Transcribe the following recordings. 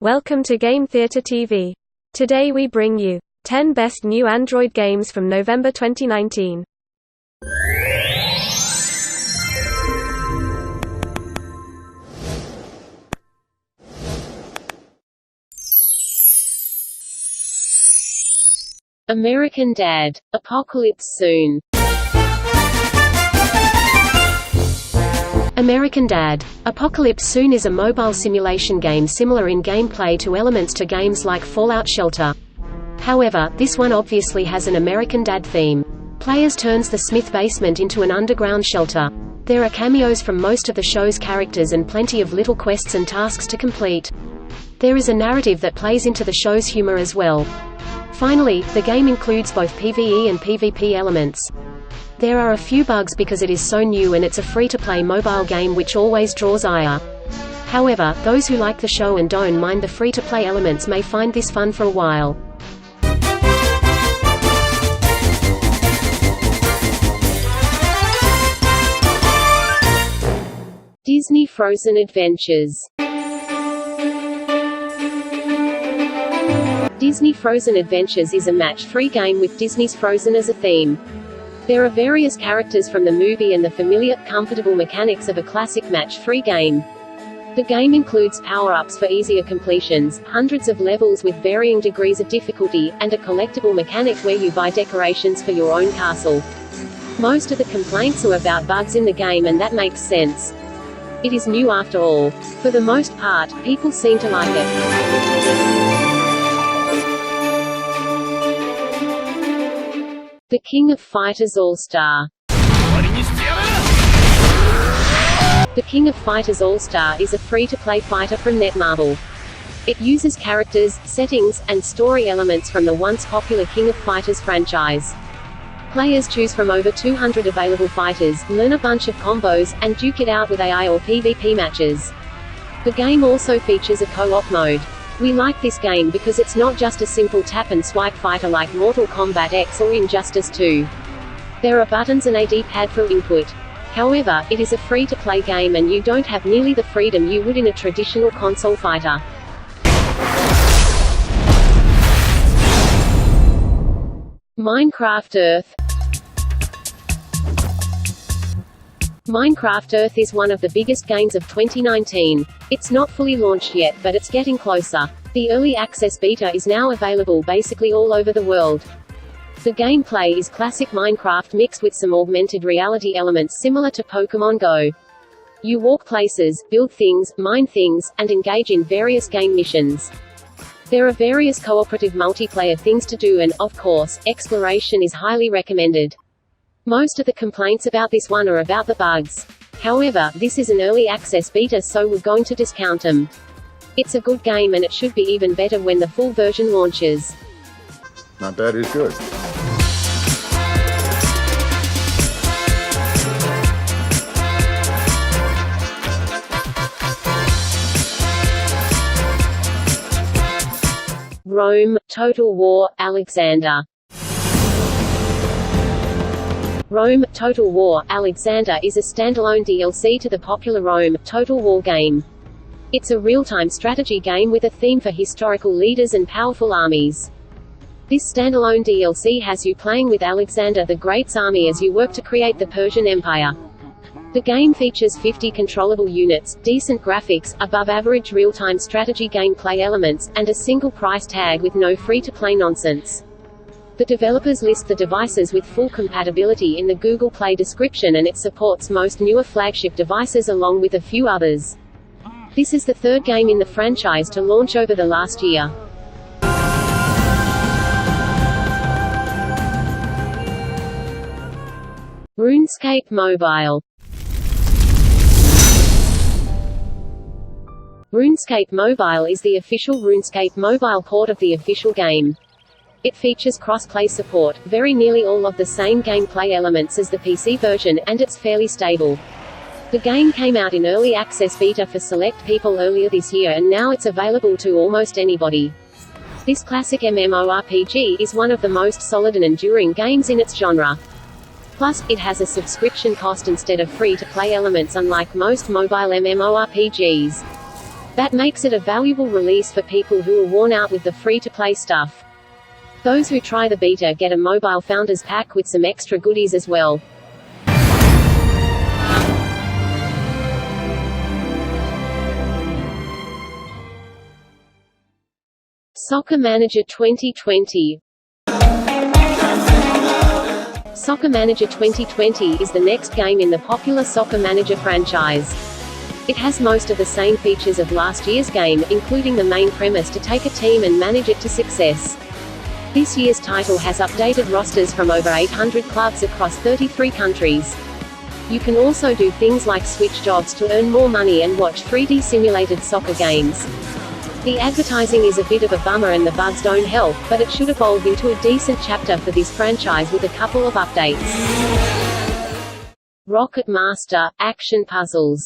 Welcome to Game Theatre TV. Today we bring you 10 best new Android games from November 2019. American Dad! Apocalypse Soon! American Dad! Apocalypse Soon is a mobile simulation game similar in gameplay to elements to games like Fallout Shelter. However, this one obviously has an American Dad theme. Players turns the Smith basement into an underground shelter. There are cameos from most of the show's characters and plenty of little quests and tasks to complete. There is a narrative that plays into the show's humor as well. Finally, the game includes both PvE and PvP elements. There are a few bugs because it is so new and it's a free-to-play mobile game which always draws ire. However, those who like the show and don't mind the free-to-play elements may find this fun for a while. Disney Frozen Adventures. Disney Frozen Adventures is a match-free game with Disney's Frozen as a theme. There are various characters from the movie and the familiar, comfortable mechanics of a classic match-free game. The game includes power-ups for easier completions, hundreds of levels with varying degrees of difficulty, and a collectible mechanic where you buy decorations for your own castle. Most of the complaints are about bugs in the game, and that makes sense. It is new after all. For the most part, people seem to like it. The King of Fighters All-Star. The King of Fighters All-Star is a free-to-play fighter from Netmarble. It uses characters, settings, and story elements from the once popular King of Fighters franchise. Players choose from over 200 available fighters, learn a bunch of combos, and duke it out with AI or PvP matches. The game also features a co-op mode. We like this game because it's not just a simple tap-and-swipe fighter like Mortal Kombat X or Injustice 2. There are buttons and a D-pad for input. However, it is a free-to-play game and you don't have nearly the freedom you would in a traditional console fighter. Minecraft Earth. Minecraft Earth is one of the biggest games of 2019. It's not fully launched yet, but it's getting closer. The early access beta is now available basically all over the world. The gameplay is classic Minecraft mixed with some augmented reality elements similar to Pokemon Go. You walk places, build things, mine things, and engage in various game missions. There are various cooperative multiplayer things to do and, of course, exploration is highly recommended. Most of the complaints about this one are about the bugs. However, this is an early access beta, so we're going to discount them. It's a good game and it should be even better when the full version launches. Not bad is good. Rome, Total War, Alexander. Rome, Total War, Alexander is a standalone DLC to the popular Rome, Total War game. It's a real-time strategy game with a theme for historical leaders and powerful armies. This standalone DLC has you playing with Alexander the Great's army as you work to create the Persian Empire. The game features 50 controllable units, decent graphics, above-average real-time strategy gameplay elements, and a single price tag with no free-to-play nonsense. The developers list the devices with full compatibility in the Google Play description, and it supports most newer flagship devices along with a few others. This is the third game in the franchise to launch over the last year. RuneScape Mobile. RuneScape Mobile is the official RuneScape Mobile port of the official game. It features cross-play support, very nearly all of the same gameplay elements as the PC version, and it's fairly stable. The game came out in early access beta for select people earlier this year, and now it's available to almost anybody. This classic MMORPG is one of the most solid and enduring games in its genre. Plus, it has a subscription cost instead of free-to-play elements, unlike most mobile MMORPGs. That makes it a valuable release for people who are worn out with the free-to-play stuff. Those who try the beta get a mobile founders pack with some extra goodies as well. Soccer Manager 2020. Soccer Manager 2020 is the next game in the popular Soccer Manager franchise. It has most of the same features of last year's game, including the main premise to take a team and manage it to success. This year's title has updated rosters from over 800 clubs across 33 countries. You can also do things like switch jobs to earn more money and watch 3D simulated soccer games. The advertising is a bit of a bummer and the bugs don't help, but it should evolve into a decent chapter for this franchise with a couple of updates. Rocket Master – Action Puzzles.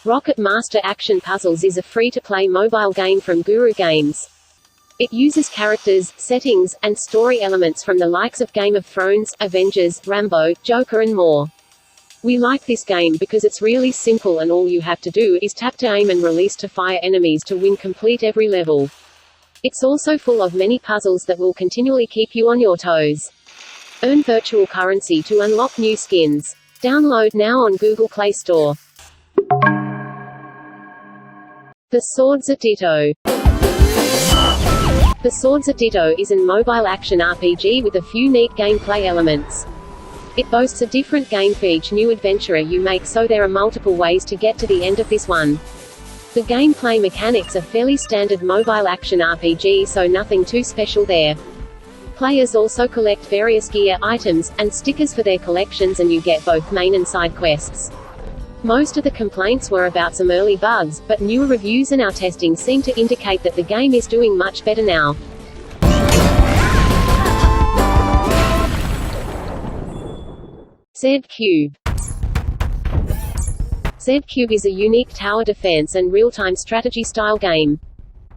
Rocket Master Action Puzzles is a free-to-play mobile game from Guru Games. It uses characters, settings, and story elements from the likes of Game of Thrones, Avengers, Rambo, Joker and more. We like this game because it's really simple and all you have to do is tap to aim and release to fire enemies to win complete every level. It's also full of many puzzles that will continually keep you on your toes. Earn virtual currency to unlock new skins. Download now on Google Play Store. The Swords of Ditto. The Swords of Ditto is an mobile action RPG with a few neat gameplay elements. It boasts a different game for each new adventurer you make, so there are multiple ways to get to the end of this one. The gameplay mechanics are fairly standard mobile action RPG, so nothing too special there. Players also collect various gear, items, and stickers for their collections, and you get both main and side quests. Most of the complaints were about some early bugs, but newer reviews and our testing seem to indicate that the game is doing much better now. zCube. zCube is a unique tower defense and real-time strategy style game.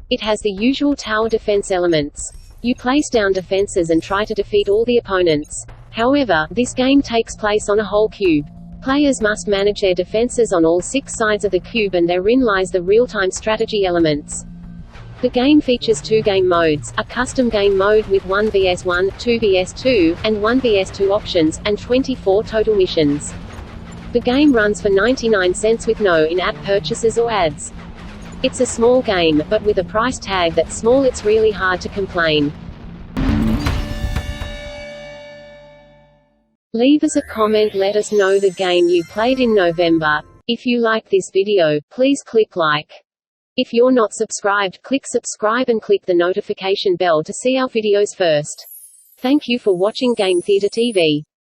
It has the usual tower defense elements. You place down defenses and try to defeat all the opponents. However, this game takes place on a whole cube. Players must manage their defenses on all 6 sides of the cube, and therein lies the real-time strategy elements. The game features 2 game modes, a custom game mode with 1 vs 1, 2 vs 2, and 1 vs 2 options, and 24 total missions. The game runs for 99 cents with no in-app purchases or ads. It's a small game, but with a price tag that's small it's really hard to complain. Leave us a comment, let us know the game you played in November. If you like this video, please click like. If you're not subscribed, click subscribe and click the notification bell to see our videos first. Thank you for watching Game Theater TV.